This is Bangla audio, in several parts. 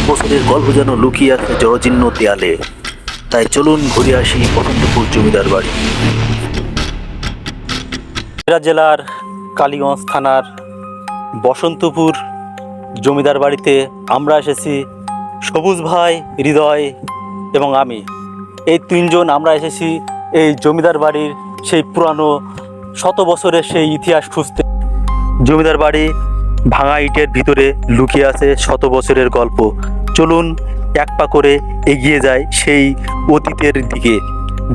বছরের গল্প যেন লুকিয়ে আছে জরাজীর্ণ দেয়ালে। তাই চলুন ঘুরে আসি বসন্তপুর জমিদার বাড়ি। জেলার কালীগঞ্জ থানার বসন্তপুর জমিদার বাড়িতে আমরা এসেছি। সবুজ ভাই, হৃদয় এবং আমি, এই তিনজন আমরা এসেছি এই জমিদার বাড়ির সেই পুরানো শত বছরের সেই ইতিহাস খুঁজতে। জমিদার বাড়ি ভাঙা ইটের ভিতরে লুকিয়ে আছে শত বছরের গল্প। চলুন এক পা করে এগিয়ে যাই সেই অতীতের দিকে,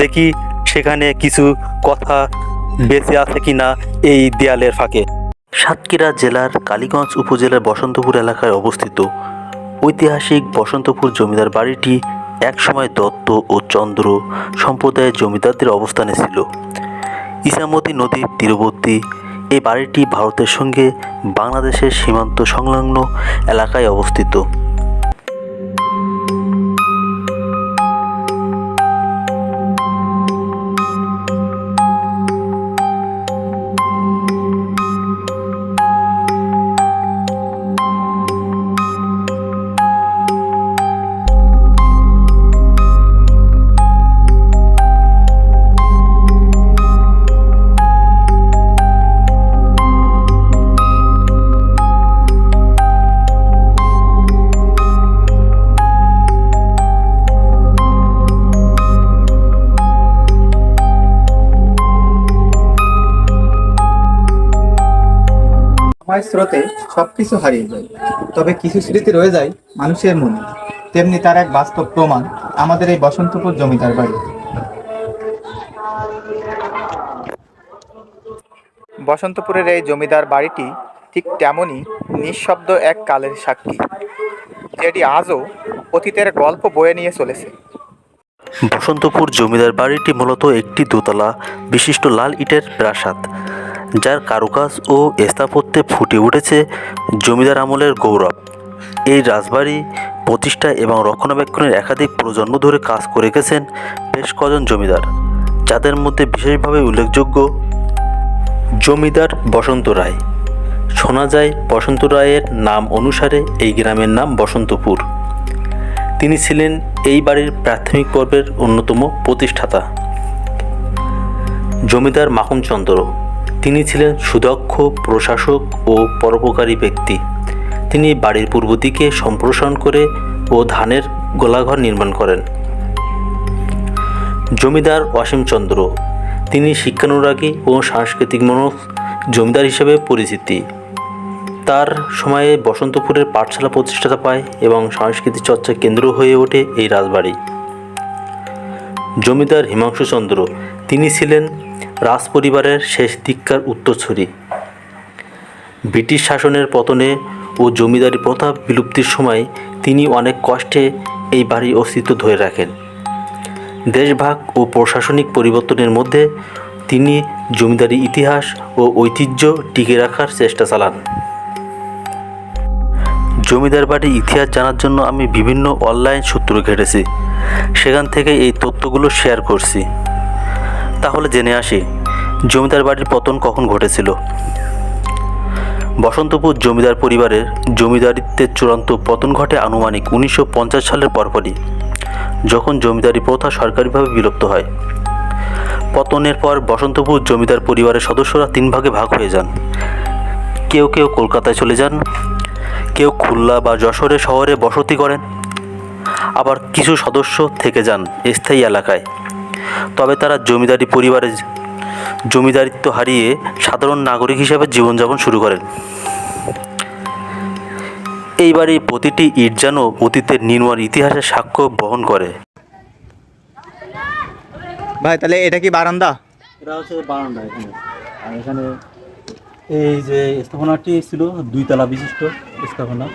দেখি সেখানে কিছু কথা বেঁচে আছে কিনা এই দেয়ালের ফাঁকে। সাতক্ষীরা জেলার কালীগঞ্জ উপজেলার বসন্তপুর এলাকায় অবস্থিত ঐতিহাসিক বসন্তপুর জমিদার বাড়িটি একসময় দত্ত ও চন্দ্র সম্প্রদায়ের জমিদারদের অবস্থানে ছিল। ইছামতি নদীর তীরবর্তী এই বাড়িটি ভারতের সঙ্গে বাংলাদেশের সীমান্ত সংলগ্ন এলাকায় অবস্থিত। সময়ের স্রোতে সবকিছু হারিয়ে যায়, তবে কিছু স্মৃতি রয়ে যায় মানুষের মনে। তেমনি তার এক বাস্তব প্রমাণ আমাদের এই বসন্তপুর জমিদার বাড়ি। বসন্তপুরের এই জমিদার বাড়িটি ঠিক তেমনই নিঃশব্দ এক কালের সাক্ষী, যেটি আজও অতীতের গল্প বয়ে নিয়ে চলেছে। বসন্তপুর জমিদার বাড়িটি মূলত একটি দোতলা বিশিষ্ট লাল ইটের প্রাসাদ, যার কারুকাজ ও স্থাপত্যে ফুটে উঠেছে জমিদার আমলের গৌরব। এই রাজবাড়ি প্রতিষ্ঠা এবং রক্ষণাবেক্ষণের একাধিক প্রজন্ম ধরে কাজ করে গেছেন বেশ কজন জমিদার, যাদের মধ্যে বিশেষভাবে উল্লেখযোগ্য জমিদার বসন্ত রায়। শোনা যায় বসন্ত রায়ের নাম অনুসারে এই গ্রামের নাম বসন্তপুর। তিনি ছিলেন এই বাড়ির প্রাথমিক পর্বের অন্যতম প্রতিষ্ঠাতা। জমিদার মাখনচন্দ্র, তিনি ছিলেন সুদক্ষ প্রশাসক ও পরোপকারী ব্যক্তি। তিনি বাড়ির পূর্ব দিকে সম্প্রসারণ করে ও ধানের গোলাঘর নির্মাণ করেন। জমিদার অসীমচন্দ্র, তিনি শিক্ষানুরাগী ও সাংস্কৃতিক মনস্ক জমিদার হিসেবে পরিচিতি। তার সময়ে বসন্তপুরের পাঠশালা প্রতিষ্ঠাতা পায় এবং সাংস্কৃতিক চর্চার কেন্দ্র হয়ে ওঠে এই রাজবাড়ি। জমিদার হিমাংশুচন্দ্র, তিনি ছিলেন রাজ পরিবারের শেষ দিককার উত্তরসূরি। ব্রিটিশ শাসনের পতনে ও জমিদারি প্রথা বিলুপ্তির সময় তিনি অনেক কষ্টে এই বাড়ির অস্তিত্ব ধরে রাখেন। দেশভাগ ও প্রশাসনিক পরিবর্তনের মধ্যে তিনি জমিদারি ইতিহাস ও ঐতিহ্য টিকে রাখার চেষ্টা চালান। জমিদার বাড়ির ইতিহাস জানার জন্য আমি বিভিন্ন অনলাইন সূত্র ঘেটেছি, সেখান থেকে এই তথ্যগুলো শেয়ার করছি। তাহলে জেনে আসি জমিদার বাড়ির পতন কখন ঘটেছিল। বসন্তপুর জমিদার পরিবারের জমিদারিত্বের চূড়ান্ত পতন ঘটে আনুমানিক 1950 সালের পরপরই, যখন জমিদারি প্রথা সরকারিভাবে বিলুপ্ত হয়। পতনের পর বসন্তপুর জমিদার পরিবারের সদস্যরা তিন ভাগে ভাগ হয়ে যান। কেউ কেউ কলকাতায় চলে যান, কেউ খুলনা বা যশোরে শহরে বসতি করেন, আবার কিছু সদস্য থেকে যান স্থায়ী এলাকায়। তবে তারা জমিদারি পরিবারের জমিদারিত্ব হারিয়ে সাধারণ নাগরিক হিসেবে জীবনযাপন শুরু করেন। এই বাড়ির প্রতিটি ইট যেন অতীতের নির্মম ইতিহাসের সাক্ষ্য বহন করে। ভাই, তাহলে এটা কি বারান্দা? এটা হচ্ছে বারান্দা। এখানে আর এখানে এই যে স্থাপনাটি ছিল দুইতলা বিশিষ্ট স্থাপনা।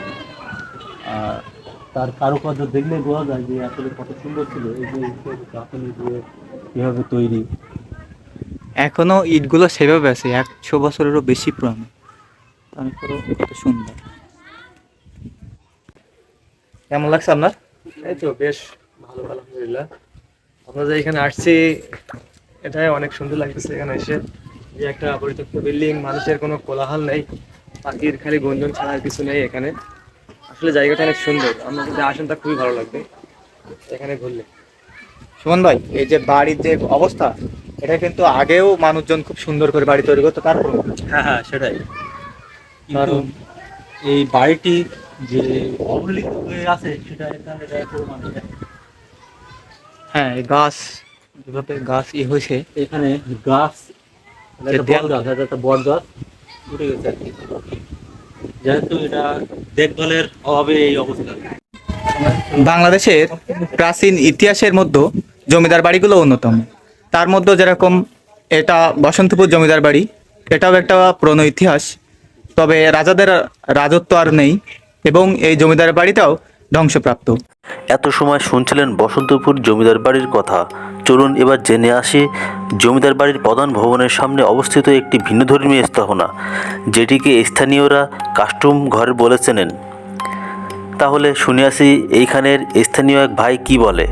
আর তার কারুকার্য দেখলে বোঝা যায় যে আসলে কত সুন্দর ছিল। এই যে গাঁথনি দিয়ে কীভাবে তৈরি, এখনো ইটগুলো সেভাবে আছে, 100 বছরেরও বেশি পুরানো। তারপরে কত সুন্দর। কেমন লাগছে আপনার? এই তো বেশ ভালো, আলহামদুলিল্লাহ। আমরা যে এখানে আসছি এটাই অনেক সুন্দর লাগতেছে। এখানে এসে যে একটা পরিত্যক্ত বিল্ডিং, মানুষের কোনো কোলাহল নেই, পাখির খালি গুঞ্জন ছাড়া আর কিছু নেই এখানে। আসলে জায়গাটা অনেক সুন্দর, আমরা যদি আসেন তা খুবই ভালো লাগবে এখানে ঘুরলে। সুমন ভাই, এই যে বাড়ির যে অবস্থা, এটা কিন্তু আগেও মানুষজন খুব সুন্দর করে বাড়ি তৈরি করতো, তারপর হ্যাঁ হ্যাঁ সেটাই। কারণ এই বাড়িটি যে অবহেলিত হয়ে আছে সেটা এখানে প্রমাণ। হ্যাঁ, এই গাছ যেভাবে গাছ হয়েছে, এখানে গাছ, একটা বট গাছ, একটা বট গাছ উঠে গেছে আর কি, যেহেতু এটা দেখভালের অভাবে এই অবস্থা। বাংলাদেশের প্রাচীন ইতিহাসের মধ্যে জমিদার বাড়িগুলো অন্যতম। তার মধ্যে যেরকম এটা বসন্তপুর জমিদার বাড়ি, এটাও একটা পুরনো ইতিহাস। তবে রাজাদের রাজত্ব আর নেই এবং এই জমিদার বাড়িটাও ধ্বংসপ্রাপ্ত। এত সময় শুনছিলেন বসন্তপুর জমিদার বাড়ির কথা। চলুন এবার জেনে আসি জমিদার বাড়ির প্রধান ভবনের সামনে অবস্থিত একটি ভিন্নধর্মী স্থাপনা, যেটিকে স্থানীয়রা কাস্টম ঘর বলে চেনেন। তাহলে শুনে আসি এইখানের স্থানীয় এক ভাই কি বলে।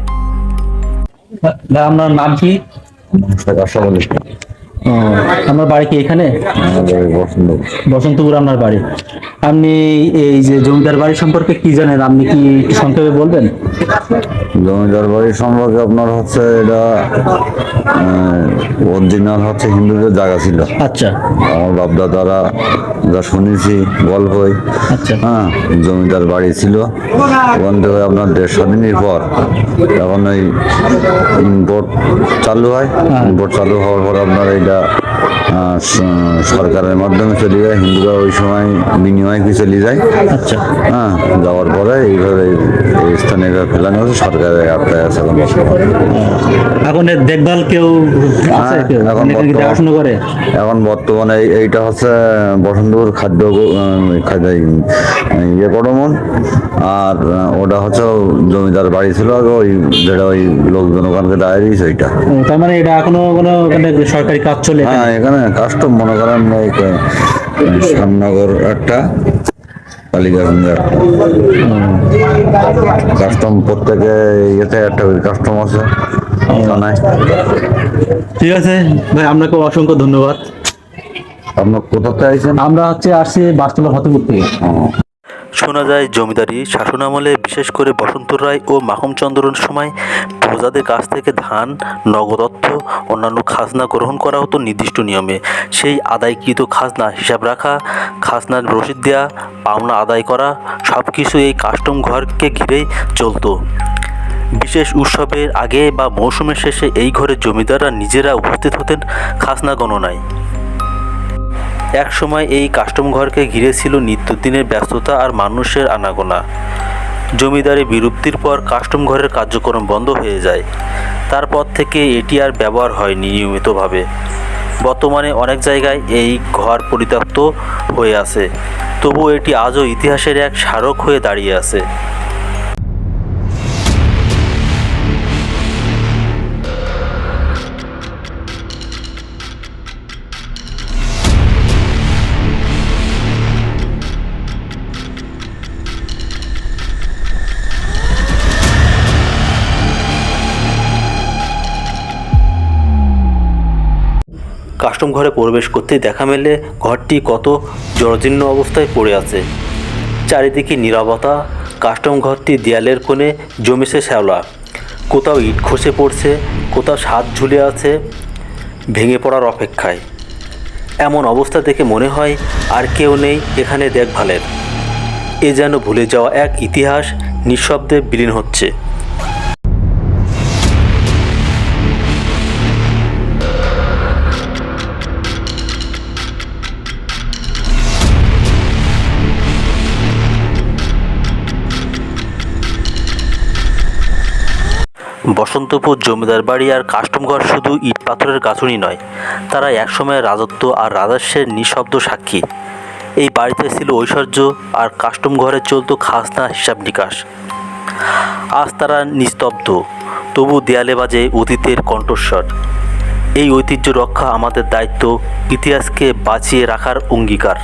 আপনার নাম কি? আপনার বাড়ি কি এখানে? বসন্তপুর আপনার বাড়ি। আপনি এই যে জমিদার বাড়ি সম্পর্কে কি জানেন, আপনি কি একটু সংক্ষেপে বলবেন? জমিদার বাড়ি সম্পর্কে আপনার হচ্ছে এটা অরিজিনাল হচ্ছে হিন্দুদের জায়গা ছিল। আচ্ছা আমার বাপদাদারা যা শুনেছি গল্পই, আচ্ছা হ্যাঁ, জমিদার বাড়ি ছিল। ওখান থেকে আপনার দেড় স্বাধীনের পর এখন ওই ইম্পোর্ট চালু হয়। ইম্পোর্ট চালু হওয়ার পর আপনার এটা সরকারের মাধ্যমে চলে যায়, হিন্দুরা ওই সময় বিনিময় কি চলে যায়। আচ্ছা হ্যাঁ, যাওয়ার পরে এইভাবে এই স্থানে ফেলানো হচ্ছে, সরকারের আওতায় আছে এখন বর্তমানে। এখন এর দেখভাল কেউ আছে? হ্যাঁ, কেউ এখন এখানে কি দেখাশোনা করে? এখন বর্তমানে এইটা হচ্ছে বসন্তপুর খাদ্য ইয়ে কর্মন, আর ওটা হচ্ছে জমিদার বাড়ি ছিল আগে, ওই যেটা ওই লোকজন ওখানকে দাঁড়িয়ে দিয়েছে ওইটা। তার মানে এটা এখনো কোনো ওখানে সরকারি কাজ চলে? হ্যাঁ, এখানে কাস্টম মনে করেন এই শ্যামনগর একটা, কালীগঞ্জ একটা কাস্টম, প্রত্যেকে ইয়েতে একটা কাস্টম আছে থানায়। ঠিক আছে ভাই, আপনাকে অসংখ্য ধন্যবাদ। আপনার কোথাতে আইছেন? আমরা আসছি বাসতলা ফতেপুর থেকে। শোনা যায় জমিদারি শাসনামলে বিশেষ করে বসন্ত রায় ও মাখনচন্দ্রের সময় প্রজাদের কাছ থেকে ধান, নগদ অর্থ, অন্যান্য খাজনা গ্রহণ করা হতো নির্দিষ্ট নিয়মে। সেই আদায়কৃত খাজনা হিসাব রাখা, খাজনার রসিদ দেওয়া, পাওনা আদায় করা, সব কিছু এই কাস্টম ঘরকে ঘিরেই চলতো। বিশেষ উৎসবের আগে বা মৌসুমের শেষে এই ঘরে জমিদাররা নিজেরা উপস্থিত হতেন খাজনা গণনায়। এক সময় এই কাস্টম ঘরকে ঘিরে ছিল নিত্যদিনের ব্যস্ততা আর মানুষের আনাগোনা। জমিদারি বিলুপ্তির পর কাস্টম ঘরের কার্যক্রম বন্ধ হয়ে যায়। তারপর থেকে এটি আর ব্যবহার হয়নি নিয়মিতভাবে। বর্তমানে অনেক জায়গায় এই ঘর পরিত্যক্ত হয়ে আছে, তবুও এটি আজও ইতিহাসের এক স্মারক হয়ে দাঁড়িয়ে আছে। কাস্টম ঘরে প্রবেশ করতেই দেখা মেলে ঘরটি কত জরাজীর্ণ অবস্থায় পড়ে আছে। চারিদিকে নীরবতা। কাস্টম ঘরটি দেয়ালের কোণে জমেছে শ্যাওলা, কোথাও ইট খসে পড়ছে, কোথাও ছাদ ঝুলে আছে ভেঙে পড়ার অপেক্ষায়। এমন অবস্থা দেখে মনে হয় আর কেউ নেই এখানে দেখভালের। এ যেন ভুলে যাওয়া এক ইতিহাস নিঃশব্দে বিলীন হচ্ছে। বসন্তপুর জমিদার বাড়ি আর কাস্টম ঘর শুধু ইট পাথরের গাঁথুনি নয়, তারা একসময় রাজত্ব আর রাজস্বের নিঃশব্দ সাক্ষী। এই বাড়িতে ছিল ঐশ্বর্য, আর কাস্টম ঘরে চলতো খাজনা হিসাব নিকাশ। আজ তারা নিস্তব্ধ, তবু দেয়ালে বাজে অতীতের কণ্ঠস্বর। এই ঐতিহ্য রক্ষা আমাদের দায়িত্ব, ইতিহাসকে বাঁচিয়ে রাখার অঙ্গীকার।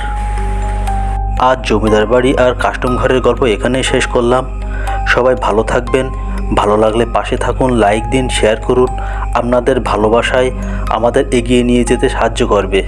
আজ জমিদার বাড়ি আর কাস্টম ঘরের গল্প এখানেই শেষ করলাম। সবাই ভালো থাকবেন। ভালো লাগলে পাশে থাকুন, লাইক দিন, শেয়ার করুন। আপনাদের ভালোবাসায় আমাদের এগিয়ে নিয়ে যেতে সাহায্য করবে।